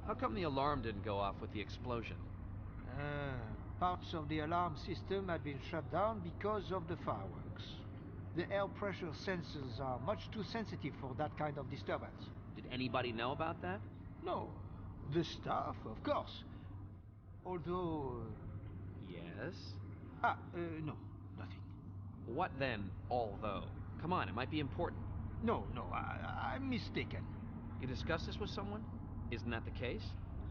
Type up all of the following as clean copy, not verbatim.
How come the alarm didn't go off with the explosion? Parts of the alarm system had been shut down because of the fireworks. The air pressure sensors are much too sensitive for that kind of disturbance. Did anybody know about that? No, the staff, of course. Although... Yes? No, nothing. What then, although? Come on, it might be important. No, I'm mistaken. You discussed this with someone? Isn't that the case?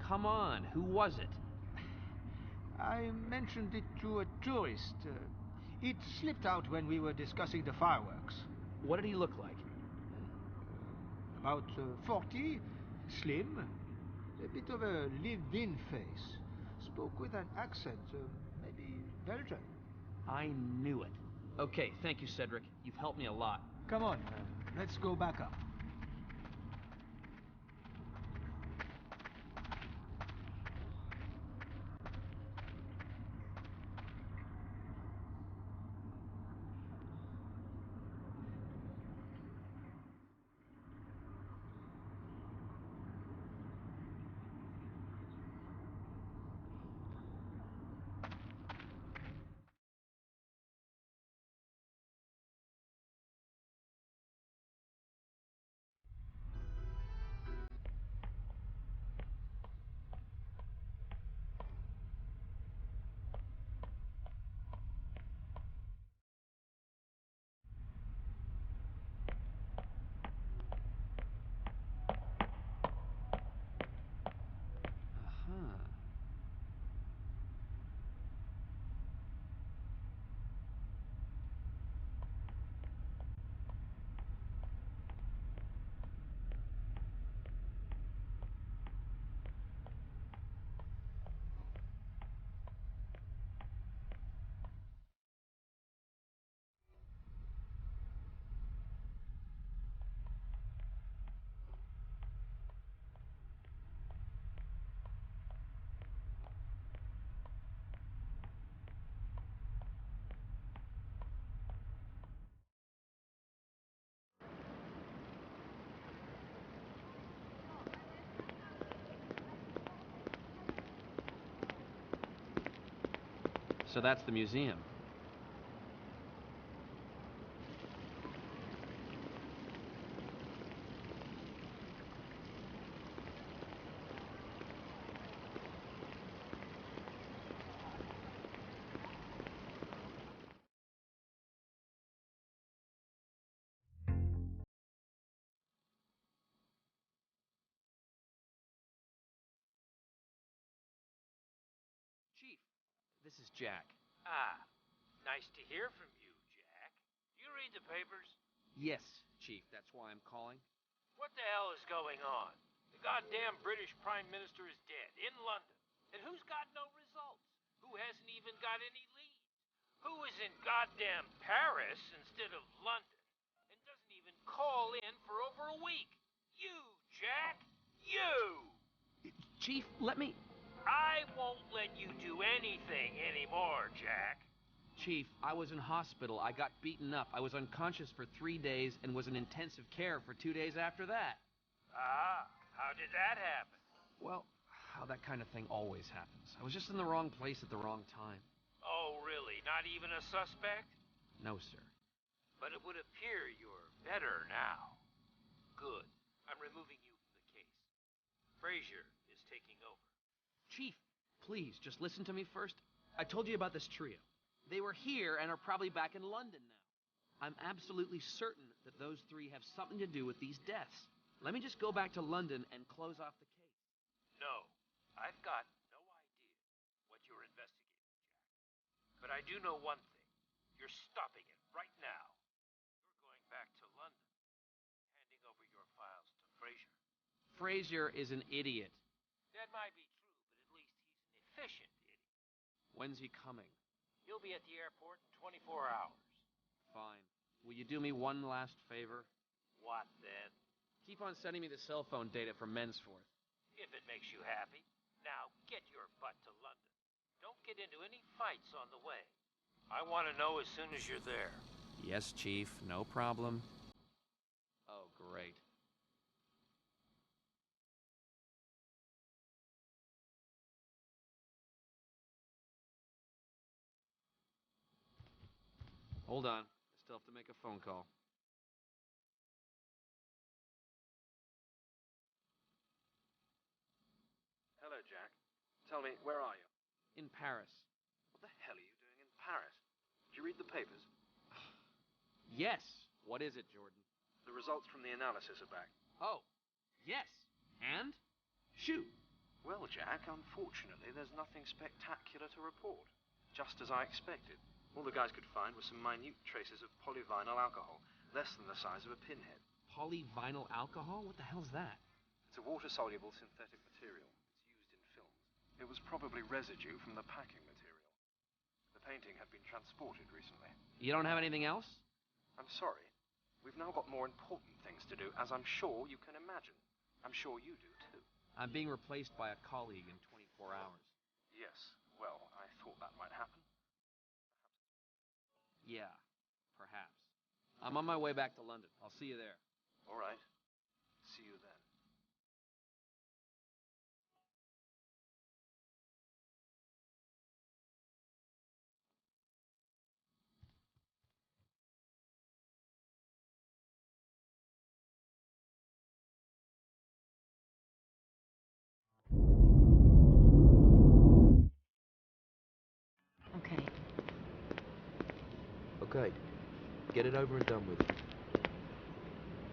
Come on, who was it? I mentioned it to a tourist. It slipped out when we were discussing the fireworks. What did he look like? About 40, slim, a bit of a lived-in face. Spoke with an accent, maybe Belgian. I knew it. Okay, thank you, Cedric. You've helped me a lot. Come on, let's go back up. Uh-huh. So that's the museum. Chief, this is Jack. Ah, nice to hear from you, Jack. You read the papers? Yes, Chief, that's why I'm calling. What the hell is going on? The goddamn British Prime Minister is dead, in London. And who's got no results? Who hasn't even got any leads? Who is in goddamn Paris instead of London? And doesn't even call in for over a week? You, Jack! You! Chief, let me... I won't let you do anything anymore, Jack. Chief, I was in hospital. I got beaten up. I was unconscious for 3 days and was in intensive care for 2 days after that. Ah, how did that happen? Well, how that kind of thing always happens. I was just in the wrong place at the wrong time. Oh, really? Not even a suspect? No, sir. But it would appear you're better now. Good. I'm removing you from the case. Frazier is taking over. Chief, please, just listen to me first. I told you about this trio. They were here and are probably back in London now. I'm absolutely certain that those three have something to do with these deaths. Let me just go back to London and close off the case. No, I've got no idea what you're investigating, Jack. But I do know one thing. You're stopping it right now. You're going back to London, handing over your files to Frazier. Frazier is an idiot. That might be true, but at least he's an efficient idiot. When's he coming? He'll be at the airport in 24 hours. Fine. Will you do me one last favor? What then? Keep on sending me the cell phone data from Mensforth. If it makes you happy. Now, get your butt to London. Don't get into any fights on the way. I want to know as soon as you're there. Yes, Chief. No problem. Oh, great. Hold on. I still have to make a phone call. Hello, Jack. Tell me, where are you? In Paris. What the hell are you doing in Paris? Did you read the papers? Yes. What is it, Jordan? The results from the analysis are back. Oh, yes. And? Shoot. Well, Jack, unfortunately, there's nothing spectacular to report. Just as I expected. All the guys could find were some minute traces of polyvinyl alcohol, less than the size of a pinhead. Polyvinyl alcohol? What the hell's that? It's a water-soluble synthetic material. It's used in films. It was probably residue from the packing material. The painting had been transported recently. You don't have anything else? I'm sorry. We've now got more important things to do, as I'm sure you can imagine. I'm sure you do, too. I'm being replaced by a colleague in 24 hours. Yes. Well, I thought that might happen. Yeah, perhaps. I'm on my way back to London. I'll see you there. All right. See you then. Okay. Okay, get it over and done with.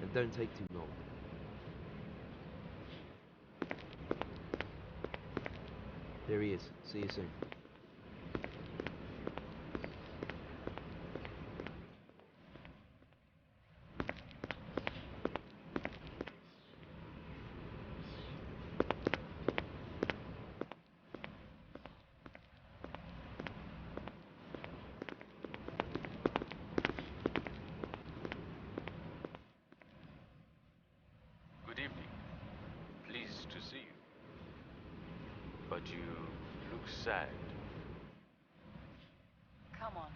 And don't take too long. There he is. See you soon. Good evening. Pleased to see you. But you look sad. Come on.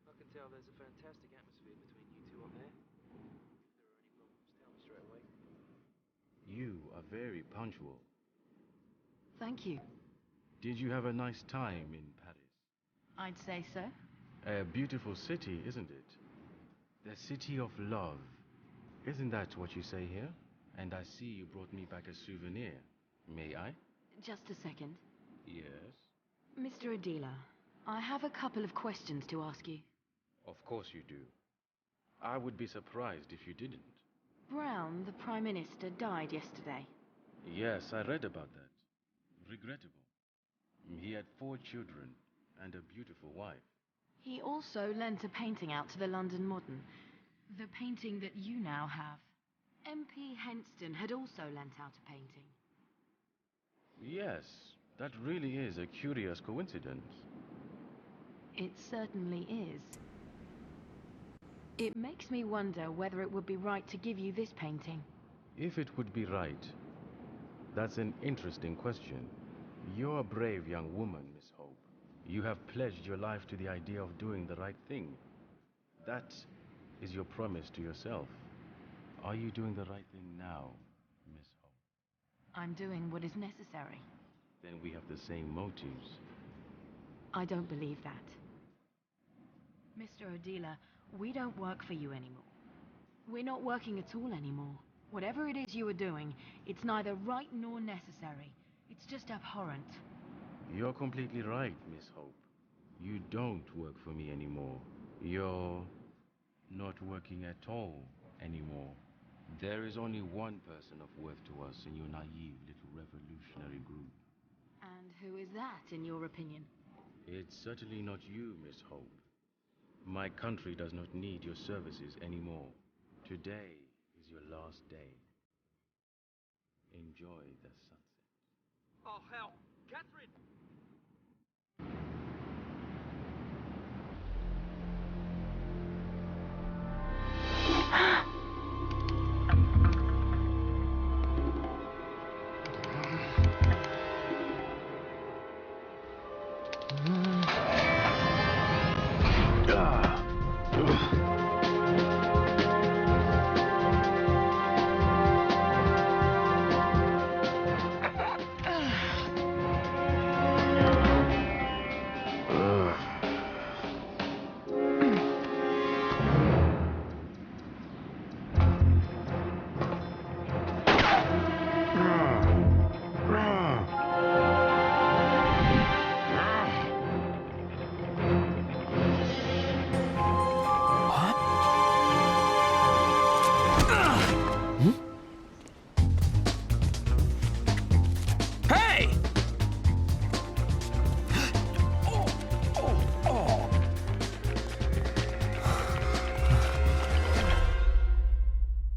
I can tell there's a fantastic atmosphere between you two up there. If there are any problems, tell me straight away. You are very punctual. Thank you. Did you have a nice time in Paris? I'd say so. A beautiful city, isn't it? The city of love. Isn't that what you say here? And I see you brought me back a souvenir. May I? Just a second. Yes. Mr. Adila, I have a couple of questions to ask you. Of course you do. I would be surprised if you didn't. Brown, the Prime Minister, died yesterday. Yes, I read about that. Regrettable. He had 4 children and a beautiful wife. He also lent a painting out to the London Modern. The painting that you now have. MP Henston had also lent out a painting. Yes, that really is a curious coincidence. It certainly is. It makes me wonder whether it would be right to give you this painting. If it would be right, that's an interesting question. You're a brave young woman, Miss Hope. You have pledged your life to the idea of doing the right thing. That is your promise to yourself. Are you doing the right thing now, Miss Hope? I'm doing what is necessary. Then we have the same motives. I don't believe that. Mr. Adila, we don't work for you anymore. We're not working at all anymore. Whatever it is you are doing, it's neither right nor necessary. It's just abhorrent. You're completely right, Miss Hope. You don't work for me anymore. You're not working at all anymore. There is only one person of worth to us in your naive little revolutionary group. And who is that, in your opinion? It's certainly not you, Miss Hope. My country does not need your services anymore. Today is your last day. Enjoy the sunset. Oh, hell. Catherine!